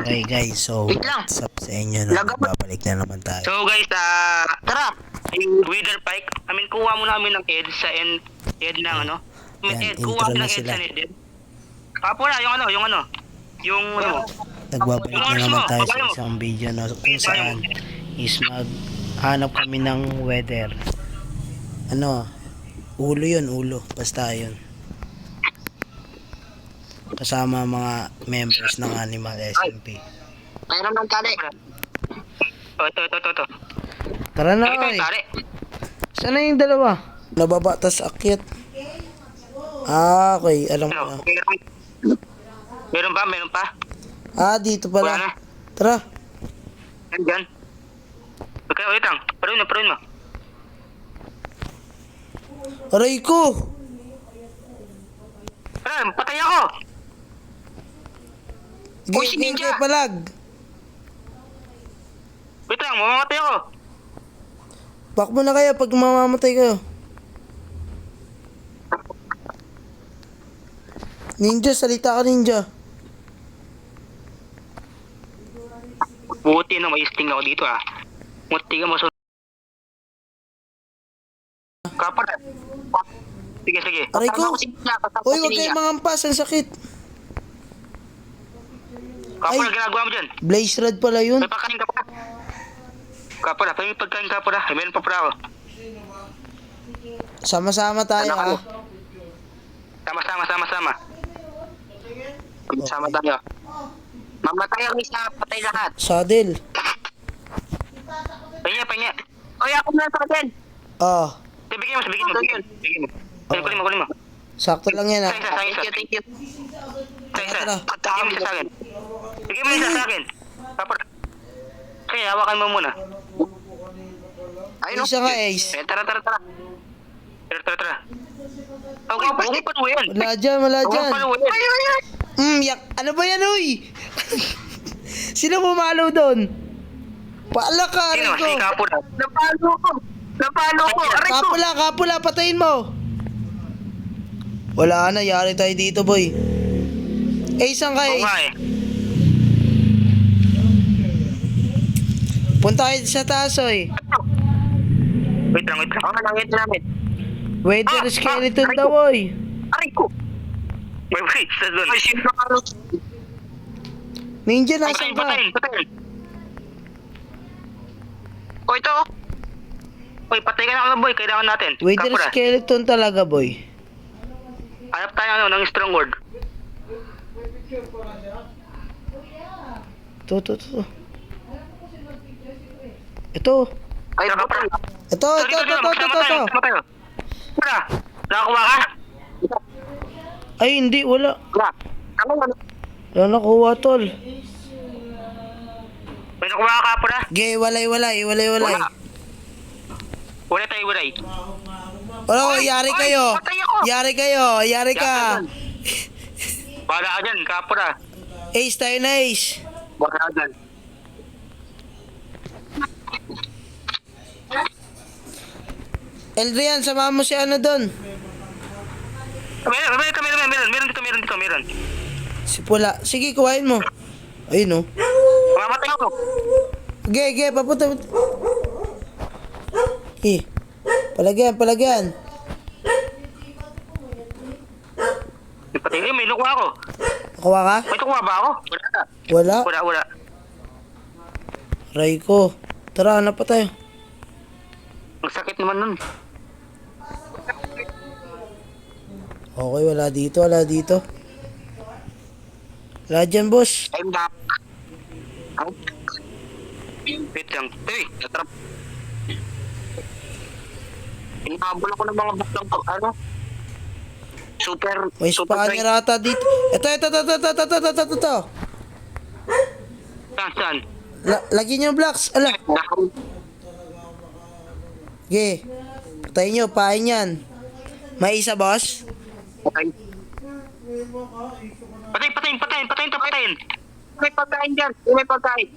Okay guys, so Wait lang. what's up sa inyo na babalik na naman tayo. So guys, tara. Yung Wither Pike, kuha muna kami ng head sa end ng ano. Yan, Kuha intro kami na ng head sila. sa head. Kapo na, yung ano. Yung ano. Nagbabalik na naman tayo sa Babae mo. isang video na kung saan is maghanap kami ng weather. Ano, ulo, basta yun. Kasama mga members ng Animal SMP. Mayroon ng tali. Ito. Tara na, Ito oy. yung tali. Sana yung dalawa? Nababa, tas akyat. Okay, alam ko na. Meron pa? Dito Wala na. pala. Tara. Nandyan. Okay, wait lang. Paruin mo. Aray ko! Patay ako! Uy, si Ninja! Palag. Wait lang, mamamatay ako. Back mo na kaya pag mamamatay kayo. Ninja, salita ka ninja. Buti na may sting ako dito Muti ka masunod. Kapal. Sige. Aray ko! Uy, huwag kayong mangampas, ang sakit. Kapal, Ay. ginagawa mo dyan. Blaze rod pala yun. May pagkain ka pa. Kapal, may pagkain ka pa. Meron pa ako. Sama-sama tayo Sama. ha. Sama. Sama tayo. Mamatay ang isa, patay lahat. Saddle. Panya. Oy, ako na sa atin. Bigyan mo. Kunin mo. Sakto lang yan ha. Thank you. Tara. Bigyan mo isa sa akin. Kapal. Okay, hawakan mo muna. Ayun, Isa nga, Ace. Tara. Tara. Okay, huwag pa nuwi yan. Wala dyan. Ay. Yak. Ano ba yan, uy? Sino pumalo doon? Paala ka, aray Sino? ko. Si Kapula. Napalo ko. Aray ko. Kapula, patayin mo. Wala na, yari tayo dito, boy. Saan ka, Oo nga Ace? Punta kayo sa taas, oy. Wait lang. Wait namin. Weather skeleton aray daw, ko. oy. Aray ko. Wait, sa doon. Ay, sino ka? Ninja, nasan ka? Patayin. O, ito. Uy, patay ka na boy. Kailangan natin. Weather Kapula. skeleton talaga, boy. Hanap tayo ng strong word. Ito. Ito. Ay, Kapula. Ito. Wala. Nakakuha ka? Ay, hindi, wala. Wala. Wala nakuha, tol. May nakuha ka Kapula? Gay, walay. Wala tayo. Wala, yari kayo. patay ako. Yari ka. Wala ka dyan, Kapula. Ace tayo na, Ace. Wala ka dyan. Eldrian, samahan mo si ano doon. Meron. Si Pula. Sige, kuhain mo. Ayun, oh. Mamatay ako. Gay, papunta. Palagyan. Patay. May nakuha ako. Nakuha ka? May nakuha ba ako? Wala. Wala. Aray ko. Tara, hanap pa tayo. Ang sakit naman nun. Okay, wala dito. Wala dyan, boss. I'm back. Wait lang. Uy, natrap. Inahabol ako ng mga baklang to. Ano? May Spanier ata dito. Ito. Saan? Lagyan nyo blocks. Ala. Ge. Patayin nyo, pahin yan. May isa, boss? Okay. Patayin. May pagkain dyan. May pagkain.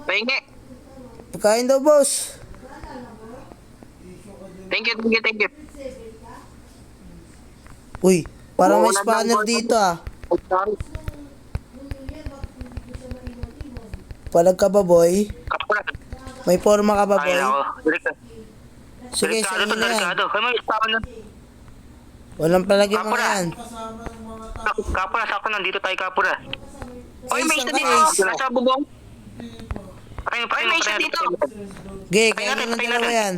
Pahingi. Pagkain daw, boss. Thank you. Uy, parang may spawner dito ah. Palag ka ba, boy? Kapura. May forma ka ba, Ay, boy? ako. Sige, Delikado sa'yo to, na yan. delikado. Ay, may tao na. Walang palagi mga Kapura. yan. Kapura, sakto nandito tayo, Kapura. Oy, may Isang isa dito. case. Nasa bubong. Ay, may isa dito. Gay, Patay kaya natin, ng patay dalawa natin. yan.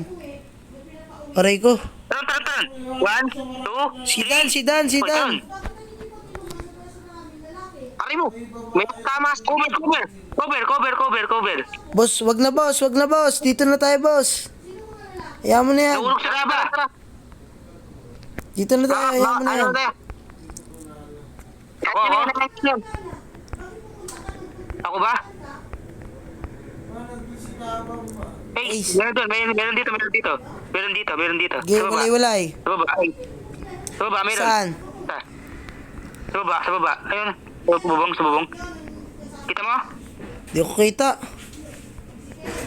Aray ko. Taran. 1, 2, Si Dan, si Dan, si Dan. Aray mo. May tama. Cover. Boss, wag na boss. Dito na tayo, boss. Hayaan mo na yan. Nahulog sa raba. Dito na tayo, hayaan mo na yan. Ako. Ako ba? Hey, Ace. meron dito. Gay, Sa baba. walay. Sa baba, meron. Saan? Sa baba. Ayun. Sa bubong. Kita mo? Di ko kita.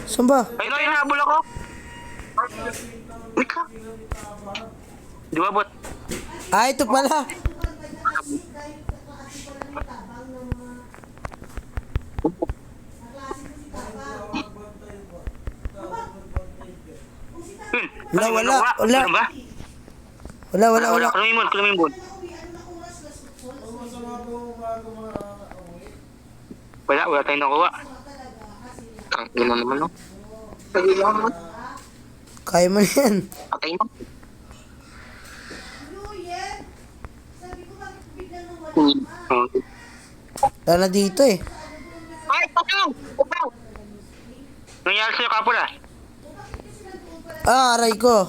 Saan ba? Ayun, nahabol ako. Wait lang. Di ba, bot? Ah, ito pala. Yun. Wala. Meron ba? Wala. Kulumimon. Wala tayong nakuha. Tangin na naman, no? Kaya mo na yan. Patay mo. Wala na dito eh. Ay, patay! Nangyari sa'yo, Kapula? Ah, aray ko.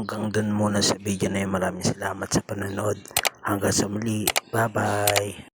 hanggang dun muna sa video na yun. Maraming salamat sa panonood. Hanggang sa muli. Bye-bye.